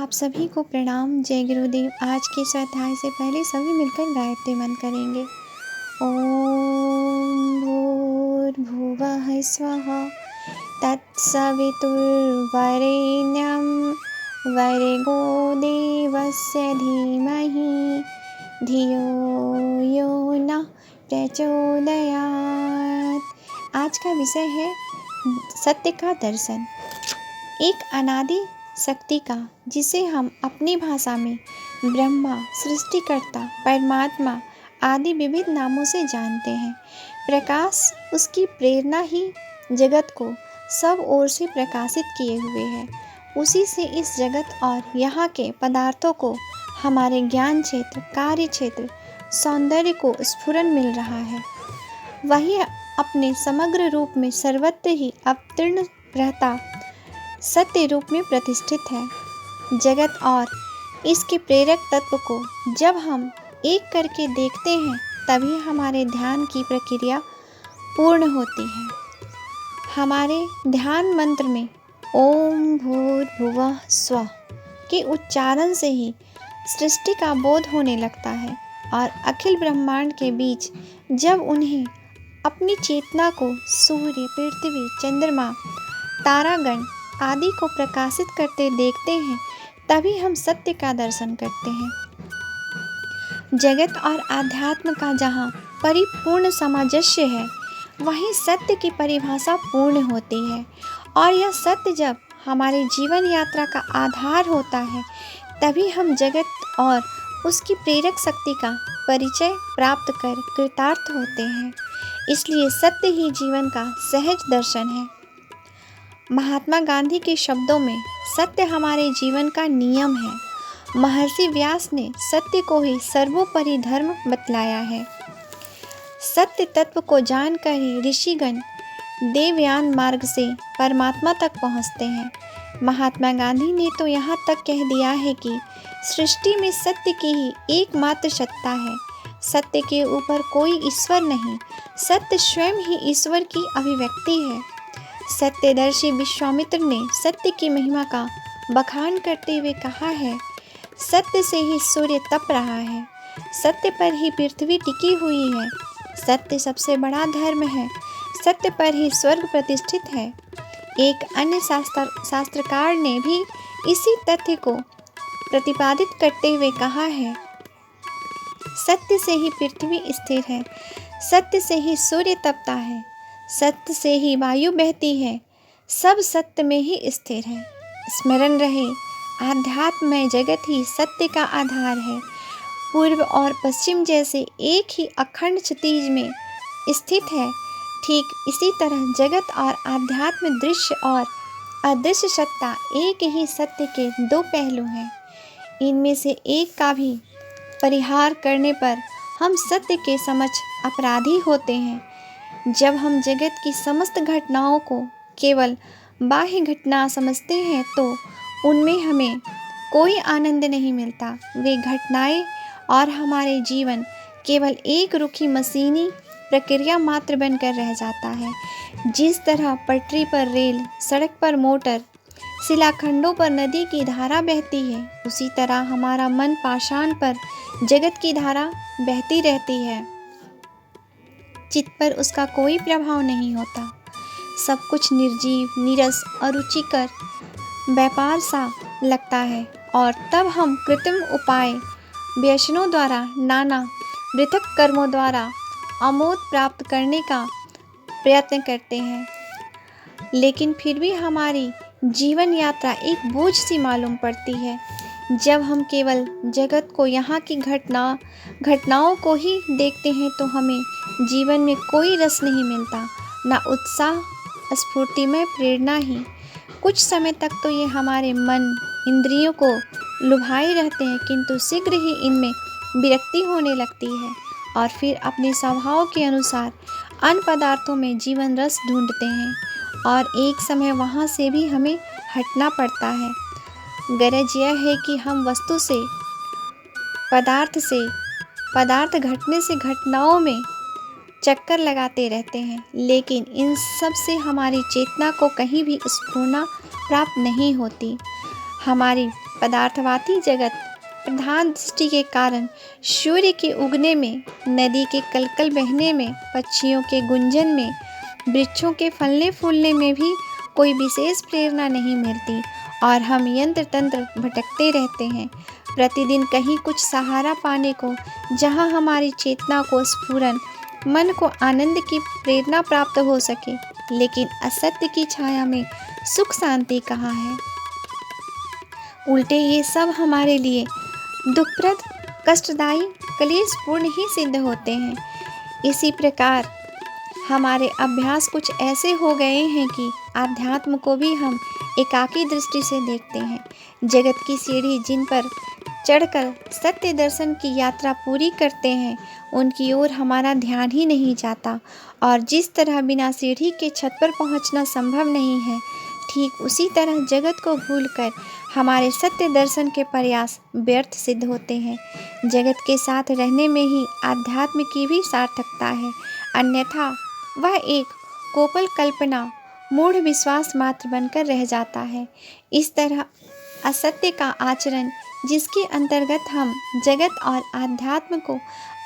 आप सभी को प्रणाम। जय गुरुदेव। आज के स्वाध्याय से पहले सभी मिलकर गायत्री मंत्र करेंगे। ओम भूर्भुवः स्वः तत्सवितुर्वरेण्यं भर्गो देवस्य धीमहि धियो यो नः प्रचोदयात्। आज का विषय है सत्य का दर्शन। एक अनादि शक्ति का, जिसे हम अपनी भाषा में ब्रह्मा, सृष्टिकर्ता, परमात्मा आदि विविध नामों से जानते हैं। प्रकाश उसकी प्रेरणा ही जगत को सब ओर से प्रकाशित किए हुए है। उसी से इस जगत और यहाँ के पदार्थों को हमारे ज्ञान क्षेत्र, कार्य क्षेत्र, सौंदर्य को स्फुरन मिल रहा है। वही अपने समग्र रूप में सर्वत्र ही अवतीर्ण रहता सत्य रूप में प्रतिष्ठित है। जगत और इसके प्रेरक तत्व को जब हम एक करके देखते हैं, तभी हमारे ध्यान की प्रक्रिया पूर्ण होती है। हमारे ध्यान मंत्र में ओम भूर्भुवः स्वः के उच्चारण से ही सृष्टि का बोध होने लगता है और अखिल ब्रह्मांड के बीच जब उन्हें अपनी चेतना को सूर्य, पृथ्वी, चंद्रमा, तारागण आदि को प्रकाशित करते देखते हैं, तभी हम सत्य का दर्शन करते हैं। जगत और आध्यात्म का जहाँ परिपूर्ण सामंजस्य है, वहीं सत्य की परिभाषा पूर्ण होती है। और यह सत्य जब हमारे जीवन यात्रा का आधार होता है, तभी हम जगत और उसकी प्रेरक शक्ति का परिचय प्राप्त कर कृतार्थ होते हैं। इसलिए सत्य ही जीवन का सहज दर्शन है। महात्मा गांधी के शब्दों में सत्य हमारे जीवन का नियम है। महर्षि व्यास ने सत्य को ही सर्वोपरि धर्म बतलाया है। सत्य तत्व को जानकर ही ऋषिगण देवयान मार्ग से परमात्मा तक पहुँचते हैं। महात्मा गांधी ने तो यहाँ तक कह दिया है कि सृष्टि में सत्य की ही एकमात्र सत्ता है। सत्य के ऊपर कोई ईश्वर नहीं, सत्य स्वयं ही ईश्वर की अभिव्यक्ति है। सत्यदर्शी विश्वामित्र ने सत्य की महिमा का बखान करते हुए कहा है, सत्य से ही सूर्य तप रहा है, सत्य पर ही पृथ्वी टिकी हुई है, सत्य सबसे बड़ा धर्म है, सत्य पर ही स्वर्ग प्रतिष्ठित है। एक अन्य शास्त्रकार ने भी इसी तथ्य को प्रतिपादित करते हुए कहा है, सत्य से ही पृथ्वी स्थिर है, सत्य से ही सूर्य तपता है, सत्य से ही वायु बहती है, सब सत्य में ही स्थिर है। स्मरण रहे, आध्यात्म में जगत ही सत्य का आधार है। पूर्व और पश्चिम जैसे एक ही अखंड क्षितिज में स्थित है, ठीक इसी तरह जगत और आध्यात्म, दृश्य और अदृश्य सत्ता एक ही सत्य के दो पहलू हैं। इनमें से एक का भी परिहार करने पर हम सत्य के समक्ष अपराधी होते हैं। जब हम जगत की समस्त घटनाओं को केवल बाह्य घटना समझते हैं, तो उनमें हमें कोई आनंद नहीं मिलता। वे घटनाएं और हमारे जीवन केवल एक रुखी मशीनी प्रक्रिया मात्र बनकर रह जाता है। जिस तरह पटरी पर रेल, सड़क पर मोटर, शिलाखंडों पर नदी की धारा बहती है, उसी तरह हमारा मन पाषाण पर जगत की धारा बहती रहती है। चित्त पर उसका कोई प्रभाव नहीं होता। सब कुछ निर्जीव, नीरस और रुचिकर व्यापार सा लगता है। और तब हम कृत्रिम उपाय, व्यसनों द्वारा, नाना पृथक कर्मों द्वारा आमोद प्राप्त करने का प्रयत्न करते हैं। लेकिन फिर भी हमारी जीवन यात्रा एक बोझ सी मालूम पड़ती है। जब हम केवल जगत को, यहाँ की घटनाओं को ही देखते हैं, तो हमें जीवन में कोई रस नहीं मिलता, ना उत्साह, स्फूर्तिमय प्रेरणा ही। कुछ समय तक तो ये हमारे मन, इंद्रियों को लुभाए रहते हैं, किंतु शीघ्र ही इनमें विरक्ति होने लगती है और फिर अपने स्वभाव के अनुसार अन्य पदार्थों में जीवन रस ढूंढते हैं और एक समय वहाँ से भी हमें हटना पड़ता है। गरज यह है कि हम वस्तु से, पदार्थ घटने से घटनाओं में चक्कर लगाते रहते हैं, लेकिन इन सब से हमारी चेतना को कहीं भी स्फूर्णा प्राप्त नहीं होती। हमारी पदार्थवादी जगत प्रधान दृष्टि के कारण सूर्य के उगने में, नदी के कलकल बहने में, पक्षियों के गुंजन में, वृक्षों के फलने फूलने में भी कोई विशेष प्रेरणा नहीं मिलती और हम यंत्र तंत्र भटकते रहते हैं, प्रतिदिन कहीं कुछ सहारा पाने को, जहाँ हमारी चेतना को स्फुरन, मन को आनंद की प्रेरणा प्राप्त हो सके। लेकिन असत्य की छाया में सुख शांति कहाँ है? उल्टे ये सब हमारे लिए दुखप्रद, कष्टदायी, क्लेशपूर्ण ही सिद्ध होते हैं। इसी प्रकार हमारे अभ्यास कुछ ऐसे हो गए हैं कि आध्यात्म को भी हम एकाकी दृष्टि से देखते हैं। जगत की सीढ़ी जिन पर चढ़कर सत्य दर्शन की यात्रा पूरी करते हैं, उनकी ओर हमारा ध्यान ही नहीं जाता और जिस तरह बिना सीढ़ी के छत पर पहुंचना संभव नहीं है, ठीक उसी तरह जगत को भूलकर हमारे सत्य दर्शन के प्रयास व्यर्थ सिद्ध होते हैं। जगत के साथ रहने में ही आध्यात्म की भी सार्थकता है, अन्यथा वह एक कोपल कल्पना, मूढ़ विश्वास मात्र बनकर रह जाता है। इस तरह असत्य का आचरण, जिसके अंतर्गत हम जगत और आध्यात्म को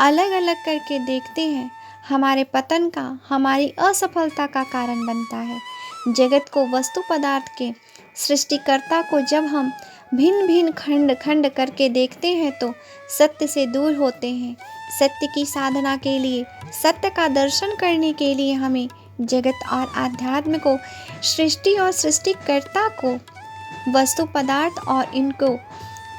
अलग अलग करके देखते हैं, हमारे पतन का, हमारी असफलता का कारण बनता है। जगत को, वस्तु पदार्थ के सृष्टिकर्ता को जब हम भिन्न भिन्न खंड खंड करके देखते हैं तो सत्य से दूर होते हैं। सत्य की साधना के लिए, सत्य का दर्शन करने के लिए हमें जगत और आध्यात्म को, सृष्टि और सृष्टिकर्ता को, वस्तु पदार्थ और इनको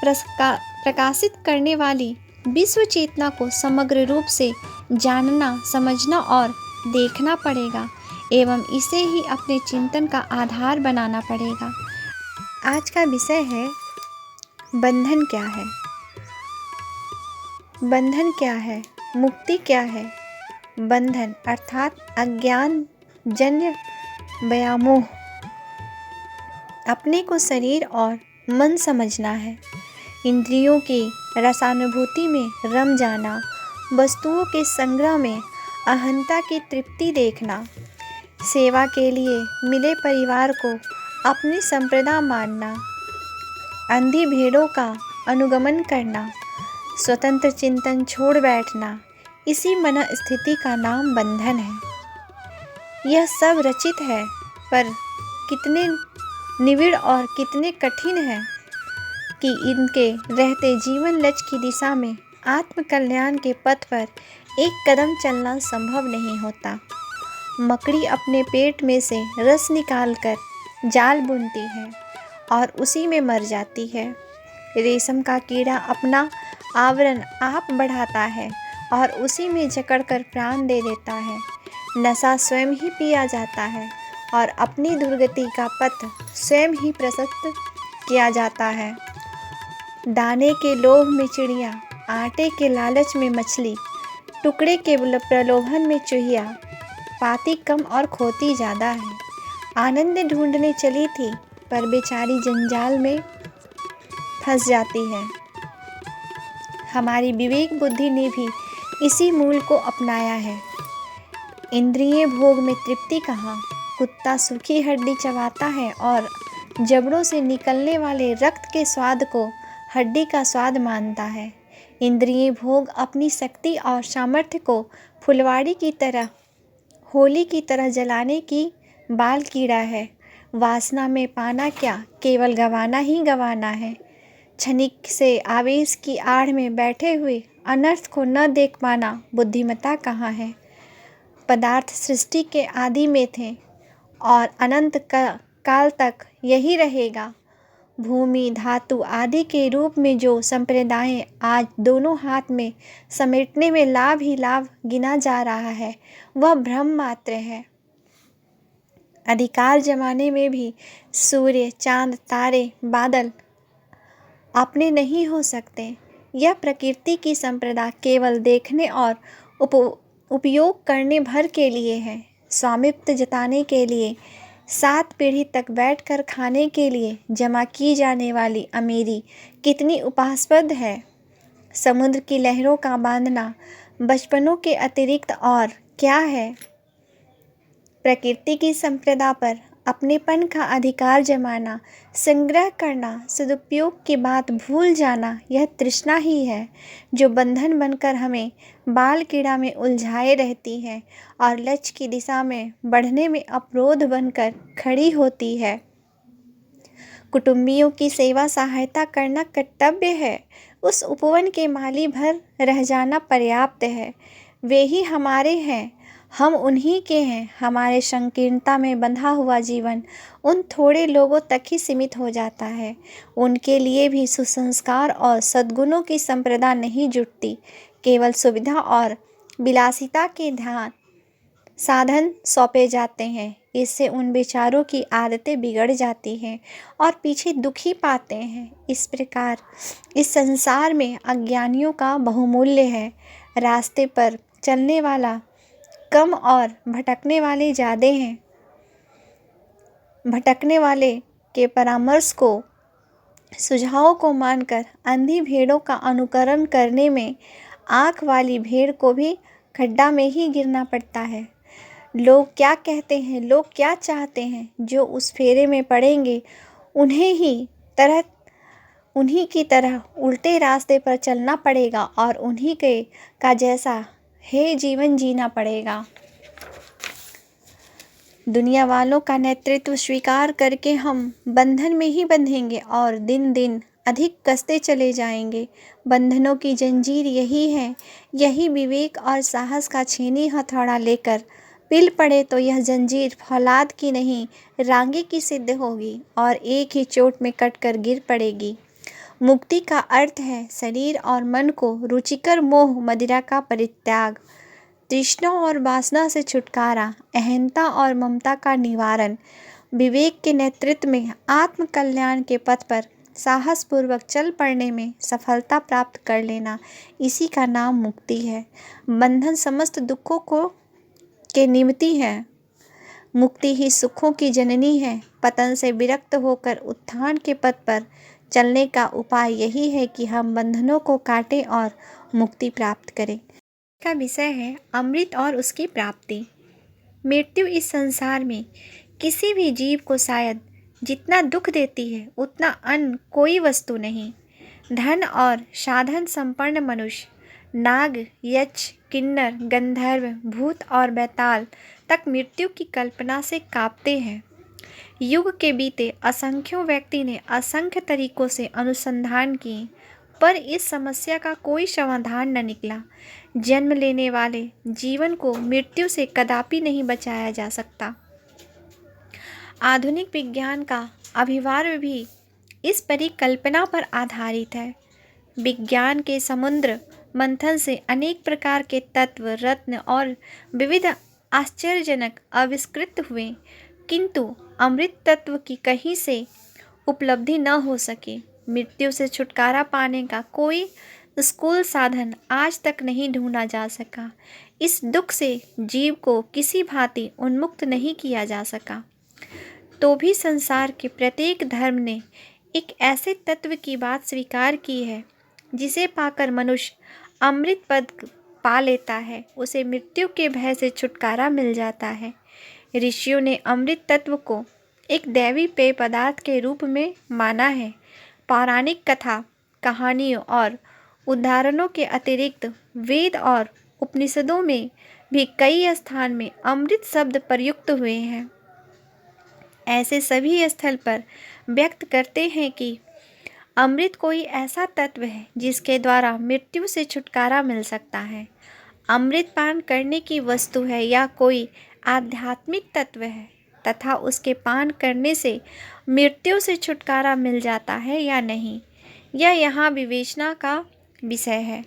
प्रकाशित करने वाली विश्व चेतना को समग्र रूप से जानना, समझना और देखना पड़ेगा एवं इसे ही अपने चिंतन का आधार बनाना पड़ेगा। आज का विषय है बंधन क्या है? बंधन क्या है? मुक्ति क्या है? बंधन अर्थात अज्ञान जन्य व्यामोह, अपने को शरीर और मन समझना है, इंद्रियों की रसानुभूति में रम जाना, वस्तुओं के संग्रह में अहंता की तृप्ति देखना, सेवा के लिए मिले परिवार को अपनी संप्रदा मानना, अंधी भेड़ों का अनुगमन करना, स्वतंत्र चिंतन छोड़ बैठना, इसी मन स्थिति का नाम बंधन है। यह सब रचित है, पर कितने निविड़ और कितने कठिन है कि इनके रहते जीवन लक्ष्य की दिशा में, आत्म कल्याण के पथ पर एक कदम चलना संभव नहीं होता। मकड़ी अपने पेट में से रस निकालकर जाल बुनती है और उसी में मर जाती है। रेशम का कीड़ा अपना आवरण आप बढ़ाता है और उसी में जकड़कर प्राण दे देता है। नशा स्वयं ही पिया जाता है और अपनी दुर्गति का पथ स्वयं ही प्रशस्त किया जाता है। दाने के लोभ में चिड़िया, आटे के लालच में मछली, टुकड़े के प्रलोभन में चूहिया, पाती कम और खोती ज़्यादा है। आनंद ढूंढने चली थी, पर बेचारी जंजाल में फंस जाती है। हमारी विवेक बुद्धि ने भी इसी मूल को अपनाया है। इंद्रिय भोग में तृप्ति कहाँ? कुत्ता सूखी हड्डी चबाता है और जबड़ों से निकलने वाले रक्त के स्वाद को हड्डी का स्वाद मानता है। इंद्रिय भोग अपनी शक्ति और सामर्थ्य को फुलवाड़ी की तरह, होली की तरह जलाने की बाल कीड़ा है। वासना में पाना क्या, केवल गंवाना ही गंवाना है। क्षणिक से आवेश की आड़ में बैठे हुए अनर्थ को न देख पाना बुद्धिमत्ता कहाँ है। पदार्थ सृष्टि के आदि में थे और अनंत काल तक यही रहेगा। भूमि, धातु आदि के रूप में जो संप्रदाय आज दोनों हाथ में समेटने में लाभ ही लाभ गिना जा रहा है, वह भ्रम मात्र है। अधिकार जमाने में भी सूर्य, चांद, तारे, बादल अपने नहीं हो सकते। यह प्रकृति की संप्रदा केवल देखने और उपयोग करने भर के लिए है। स्वामित्व जताने के लिए, 7 पीढ़ी तक बैठकर खाने के लिए जमा की जाने वाली अमीरी कितनी उपास्पद है। समुद्र की लहरों का बांधना बचपनों के अतिरिक्त और क्या है। प्रकृति की संप्रदा पर अपनेपन का अधिकार जमाना, संग्रह करना, सदुपयोग की बात भूल जाना, यह तृष्णा ही है जो बंधन बनकर हमें बाल कीड़ा में उलझाए रहती है और लक्ष्य की दिशा में बढ़ने में अवरोध बनकर खड़ी होती है। कुटुंबियों की सेवा सहायता करना कर्तव्य है, उस उपवन के माली भर रह जाना पर्याप्त है। वे ही हमारे हैं, हम उन्हीं के हैं। हमारे संकीर्णता में बंधा हुआ जीवन उन थोड़े लोगों तक ही सीमित हो जाता है। उनके लिए भी सुसंस्कार और सद्गुणों की संप्रदा नहीं जुटती। केवल सुविधा और विलासिता के ध्यान साधन सौंपे जाते हैं। इससे उन बेचारों की आदतें बिगड़ जाती हैं और पीछे दुखी पाते हैं। इस प्रकार इस संसार में अज्ञानियों का बहुमूल्य है। रास्ते पर चलने वाला कम और भटकने वाले ज़्यादा हैं। भटकने वाले के परामर्श को, सुझावों को मानकर अंधी भेड़ों का अनुकरण करने में आँख वाली भेड़ को भी खड्डा में ही गिरना पड़ता है। लोग क्या कहते हैं, लोग क्या चाहते हैं, जो उस फेरे में पड़ेंगे उन्हीं की तरह उल्टे रास्ते पर चलना पड़ेगा और उन्हीं के का जैसा है जीवन जीना पड़ेगा। दुनिया वालों का नेतृत्व स्वीकार करके हम बंधन में ही बंधेंगे और दिन दिन अधिक कसते चले जाएंगे। बंधनों की जंजीर यही है। यही विवेक और साहस का छेनी हथौड़ा लेकर पिल पड़े तो यह जंजीर फौलाद की नहीं, रांगे की सिद्ध होगी और एक ही चोट में कटकर गिर पड़ेगी। मुक्ति का अर्थ है शरीर और मन को रुचिकर मोह मदिरा का परित्याग, तृष्णा और वासना से छुटकारा, अहंता और ममता का निवारण। विवेक के नेतृत्व में आत्म कल्याण के पथ पर साहस पूर्वक चल पड़ने में सफलता प्राप्त कर लेना, इसी का नाम मुक्ति है। बंधन समस्त दुखों के निमित्ती है, मुक्ति ही सुखों की जननी है। पतन से विरक्त होकर उत्थान के पथ पर चलने का उपाय यही है कि हम बंधनों को काटें और मुक्ति प्राप्त करें। का विषय है अमृत और उसकी प्राप्ति। मृत्यु इस संसार में किसी भी जीव को शायद जितना दुख देती है उतना अन्य कोई वस्तु नहीं। धन और साधन संपन्न मनुष्य, नाग, यक्ष, किन्नर, गंधर्व, भूत और बैताल तक मृत्यु की कल्पना से कांपते हैं। युग के बीते असंख्यों व्यक्ति ने असंख्य तरीकों से अनुसंधान किए, पर इस समस्या का कोई समाधान न निकला। जन्म लेने वाले जीवन को मृत्यु से कदापि नहीं बचाया जा सकता। आधुनिक विज्ञान का अभिवार्य भी इस परिकल्पना पर आधारित है। विज्ञान के समुद्र मंथन से अनेक प्रकार के तत्व, रत्न और विविध आश्चर्यजनक आविष्कृत हुए, किंतु अमृत तत्व की कहीं से उपलब्धि न हो सकी। मृत्यु से छुटकारा पाने का कोई स्थूल साधन आज तक नहीं ढूंढा जा सका। इस दुख से जीव को किसी भांति उन्मुक्त नहीं किया जा सका। तो भी संसार के प्रत्येक धर्म ने एक ऐसे तत्व की बात स्वीकार की है जिसे पाकर मनुष्य अमृत पद पा लेता है, उसे मृत्यु के भय से छुटकारा मिल जाता है। ऋषियों ने अमृत तत्व को एक दैवी पेय पदार्थ के रूप में माना है। पौराणिक कथा, कहानियों और उदाहरणों के अतिरिक्त वेद और उपनिषदों में भी कई स्थान में अमृत शब्द प्रयुक्त हुए हैं। ऐसे सभी स्थल पर व्यक्त करते हैं कि अमृत कोई ऐसा तत्व है जिसके द्वारा मृत्यु से छुटकारा मिल सकता है। अमृत पान करने की वस्तु है या कोई आध्यात्मिक तत्व है, तथा उसके पान करने से मृत्यु से छुटकारा मिल जाता है या नहीं, यह यहाँ विवेचना का विषय है।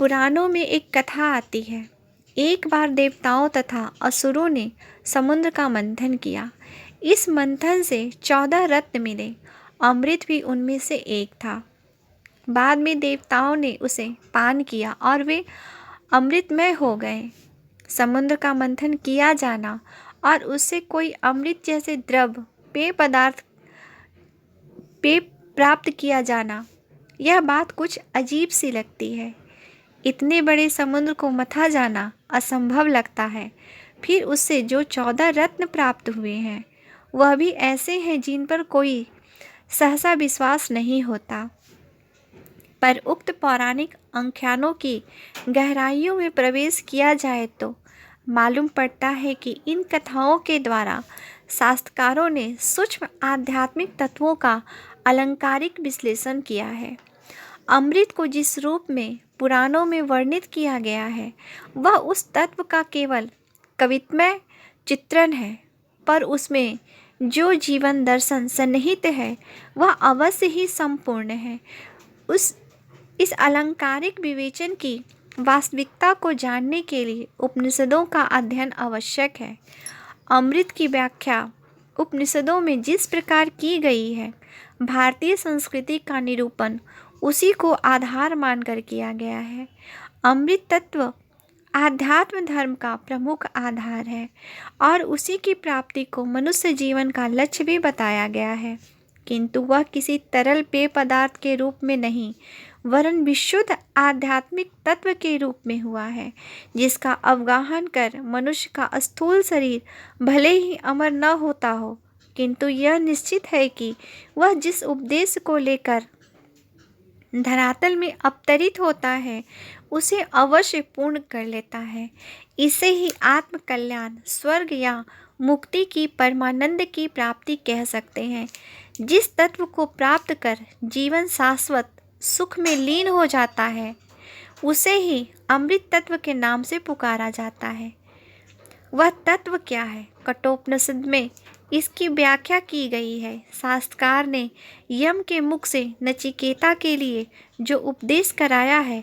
पुराणों में एक कथा आती है। एक बार देवताओं तथा असुरों ने समुद्र का मंथन किया। इस मंथन से 14 रत्न मिले। अमृत भी उनमें से एक था। बाद में देवताओं ने उसे पान किया और वे अमृतमय हो गए। समुद्र का मंथन किया जाना और उससे कोई अमृत जैसे द्रव पेय प्राप्त किया जाना, यह बात कुछ अजीब सी लगती है। इतने बड़े समुद्र को मथा जाना असंभव लगता है। फिर उससे जो 14 रत्न प्राप्त हुए हैं वह भी ऐसे हैं जिन पर कोई सहसा विश्वास नहीं होता। पर उक्त पौराणिक आख्यानों की गहराइयों में प्रवेश किया जाए तो मालूम पड़ता है कि इन कथाओं के द्वारा शास्त्रकारों ने सूक्ष्म आध्यात्मिक तत्वों का अलंकारिक विश्लेषण किया है। अमृत को जिस रूप में पुराणों में वर्णित किया गया है वह उस तत्व का केवल कवित्वमय चित्रण है, पर उसमें जो जीवन दर्शन सन्निहित है वह अवश्य ही संपूर्ण है। इस अलंकारिक विवेचन की वास्तविकता को जानने के लिए उपनिषदों का अध्ययन आवश्यक है। अमृत की व्याख्या उपनिषदों में जिस प्रकार की गई है, भारतीय संस्कृति का निरूपण उसी को आधार मानकर किया गया है। अमृत तत्व आध्यात्म धर्म का प्रमुख आधार है और उसी की प्राप्ति को मनुष्य जीवन का लक्ष्य भी बताया गया है, किंतु वह किसी तरल पेय पदार्थ के रूप में नहीं वरन विशुद्ध आध्यात्मिक तत्व के रूप में हुआ है, जिसका अवगाहन कर मनुष्य का स्थूल शरीर भले ही अमर न होता हो, किंतु यह निश्चित है कि वह जिस उद्देश्य को लेकर धरातल में अवतरित होता है उसे अवश्य पूर्ण कर लेता है। इसे ही आत्म कल्याण, स्वर्ग या मुक्ति की परमानंद की प्राप्ति कह सकते हैं। जिस तत्व को प्राप्त कर जीवन शाश्वत सुख में लीन हो जाता है उसे ही अमृत तत्व के नाम से पुकारा जाता है। वह तत्व क्या है? कठोपनिषद में इसकी व्याख्या की गई है। शास्त्रकार ने यम के मुख से नचिकेता के लिए जो उपदेश कराया है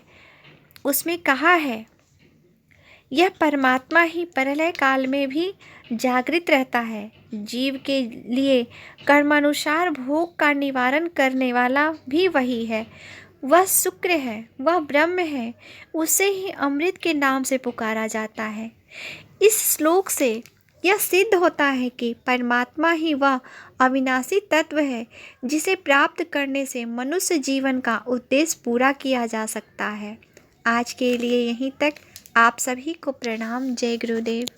उसमें कहा है, यह परमात्मा ही प्रलय काल में भी जागृत रहता है। जीव के लिए कर्मानुसार भोग का निवारण करने वाला भी वही है। वह शुक्र है, वह ब्रह्म है, उसे ही अमृत के नाम से पुकारा जाता है। इस श्लोक से यह सिद्ध होता है कि परमात्मा ही वह अविनाशी तत्व है जिसे प्राप्त करने से मनुष्य जीवन का उद्देश्य पूरा किया जा सकता है। आज के लिए यहीं तक। आप सभी को प्रणाम। जय गुरुदेव।